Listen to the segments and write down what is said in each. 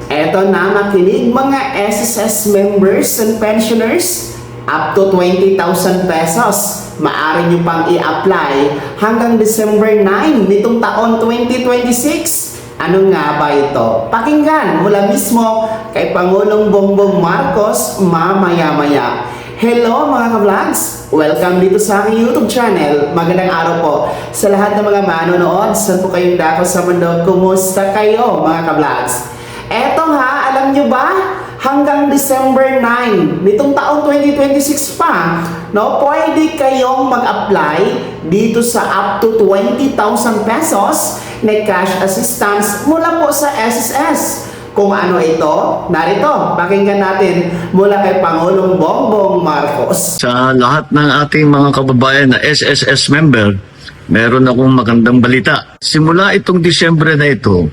Eto na, makinig mga SSS members and pensioners, up to 20,000 pesos. Maaari nyo pang i-apply hanggang December 9 nitong taon 2026. Ano nga ba ito? Pakinggan mula mismo kay Pangulong Bongbong Marcos mamaya-maya. Hello mga ka-vlogs! Welcome dito sa aking YouTube channel. Magandang araw po sa lahat ng mga manonood. Saan po kayong dako sa mundo? Kumusta kayo mga ka-vlogs? Eto ha, alam nyo ba? Hanggang December 9 nitong taong 2026 pa, no, pwede kayong mag-apply dito sa up to 20,000 pesos na cash assistance mula po sa SSS. Kung ano ito, narito, pakinggan natin mula kay Pangulong Bongbong Marcos. Sa lahat ng ating mga kababayan na SSS member, meron akong magandang balita. Simula itong Disyembre na ito,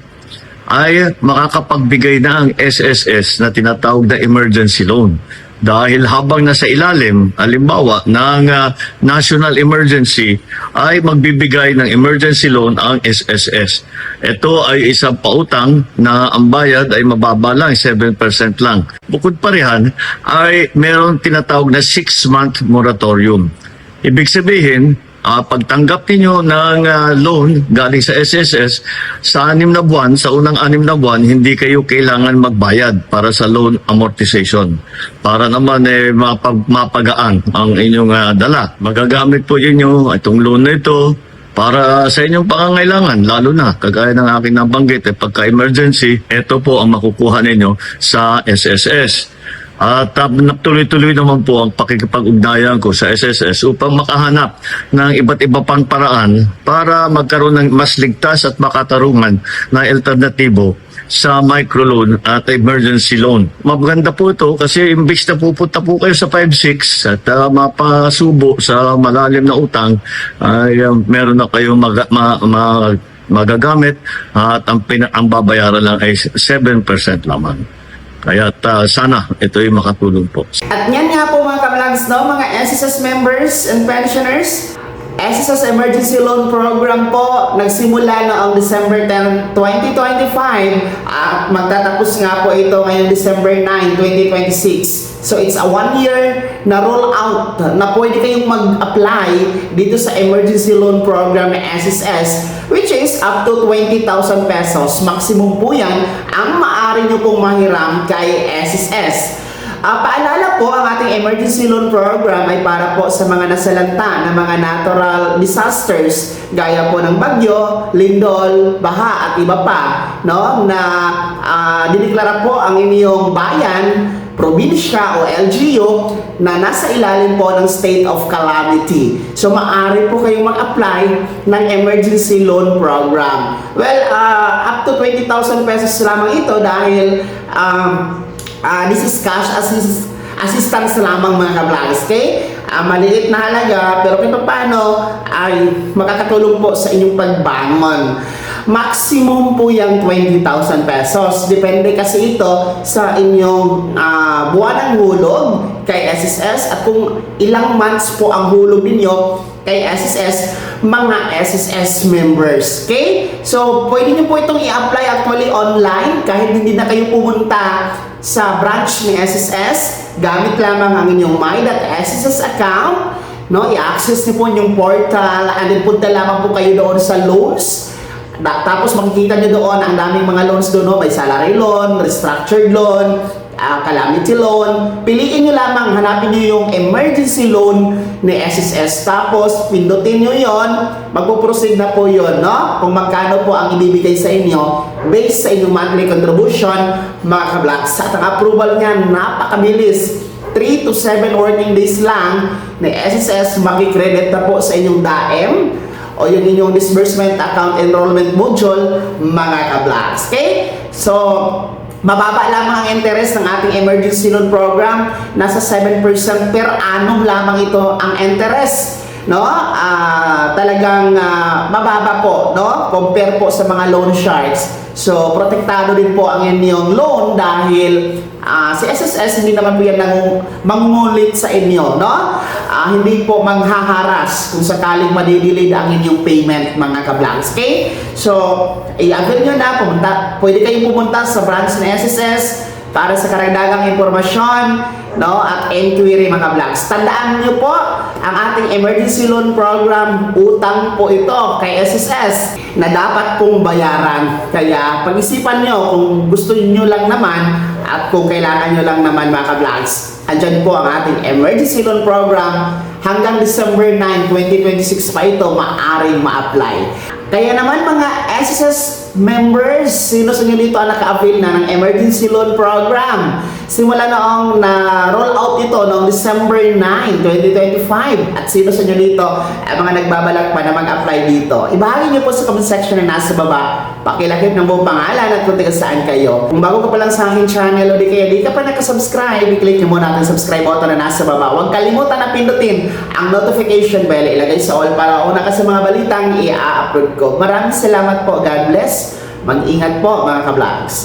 ay makakapagbigay na ang SSS na tinatawag na emergency loan. Dahil habang nasa ilalim, halimbawa, ng national emergency, ay magbibigay ng emergency loan ang SSS. Ito ay isang pautang na ang bayad ay mababa lang, 7% lang. Bukod pa riyan, ay meron tinatawag na 6-month moratorium. Ibig sabihin, pagtanggap niyo ng loan galing sa SSS, sa 6 na buwan, sa unang 6 na buwan, hindi kayo kailangan magbayad para sa loan amortization. Para naman mapagaan ang inyong dala. Magagamit po inyo itong loan na ito para sa inyong pangangailangan, lalo na, kagaya ng aking nabanggit, pagka-emergency, ito po ang makukuha ninyo sa SSS. At tuloy-tuloy naman po ang pakikipag-ugnayan ko sa SSS upang makahanap ng iba't iba pang paraan para magkaroon ng mas ligtas at makatarungan na alternatibo sa microloan at emergency loan. Maganda po ito kasi imbis na pupunta po kayo sa 5-6 at mapasubo sa malalim na utang, ay meron na kayong magagamit at ang babayaran lang ay 7% lamang. Kaya sana ito ay makatulong po. At yan nga po mga ka-vlogs, no, mga SSS members and pensioners, SSS Emergency Loan Program po, nagsimula na ang December 10, 2025 at magtatapos nga po ito ngayong December 9, 2026. So it's a 1 year na roll out na pwede kayong mag-apply dito sa Emergency Loan Program ng SSS, which is up to 20,000 pesos. Maximum po yan ang maaari nyo pong mahiram kay SSS. Paalala po, ang ating emergency loan program ay para po sa mga nasalanta ng mga natural disasters gaya po ng bagyo, lindol, baha at iba pa, no, na diniklara po ang inyong bayan, probinsya o LGU na nasa ilalim po ng state of calamity. So maaari po kayong mag-apply ng emergency loan program. Well, up to 20,000 pesos lamang ito dahil this is cash assistance lamang mga ka-vlogs, okay? Maliit na halaga pero kung paano ay makakatulong po sa inyong pagbangon. Maximum po yung 20,000 pesos. Depende kasi ito sa inyong buwanang hulog kay SSS at kung ilang months po ang hulog ninyo kay SSS, mga SSS members. Okay? So, pwede nyo po itong i-apply actually online kahit hindi na kayo pumunta sa branch ng SSS. Gamit lamang ang inyong my.sss account. No? I-access nyo po yung portal and then punta lamang po kayo doon sa loans. Tapos makikita nyo doon ang daming mga loans doon, no? May salary loan, restructured loan, calamity loan. Piliin nyo lamang, hanapin nyo yung emergency loan ni SSS. Tapos pindutin nyo yon, magpo-proceed na po yon, no? Kung magkano po ang ibibigay sa inyo based sa inyong monthly contribution, mga ka-vlogs. At ang approval niya, napakabilis. 3 to 7 working days lang ni SSS makikredit na po sa inyong DAEM o yung inyong disbursement account enrollment module, mga ka-vlogs. Okay? So, mababa lamang ang interest ng ating emergency loan program. Nasa 7% per annum lamang ito ang interest no? Talagang mababa po, no? Compare po sa mga loan sharks. So, protektado din po ang inyong loan dahil si SSS hindi naman po yan mangungulit sa inyo, no? Hindi po manghaharas kung sakaling madidilid ang inyong payment, mga ka-vlogs, okay? So, i-avail nyo na, pwede kayong pumunta sa branch ng SSS para sa karagdagang impormasyon, no, at inquiry, mga vlogs. Tandaan niyo po, ang ating emergency loan program, utang po ito kay SSS na dapat pong bayaran. Kaya pag-isipan niyo kung gusto niyo lang naman at kung kailangan niyo lang naman, mga vlogs. Andyan po ang ating emergency loan program hanggang December 9, 2026 pa ito maaring ma-apply. Kaya naman, mga SSS members, sino sa inyo dito ang naka-avail na ng emergency loan program? Simula noong na-roll out ito noong December 9, 2025. At sino sa inyo dito ay mga nagbabalak pa na mag-apply dito? Ibahagi niyo po sa comment section na nasa baba. Pakilakip ng buong pangalan at kung taga saan kayo. Kung bago ka pa lang sa aking channel o di kaya di ka pa nakasubscribe, i-click niyo muna ang subscribe button na nasa baba. Huwag kalimutan na pindutin ang notification bell. Ilagay sa all para una ka sa mga balitang i-upload ko. Maraming salamat po. God bless. Mag-ingat po, mga ka-vlogs.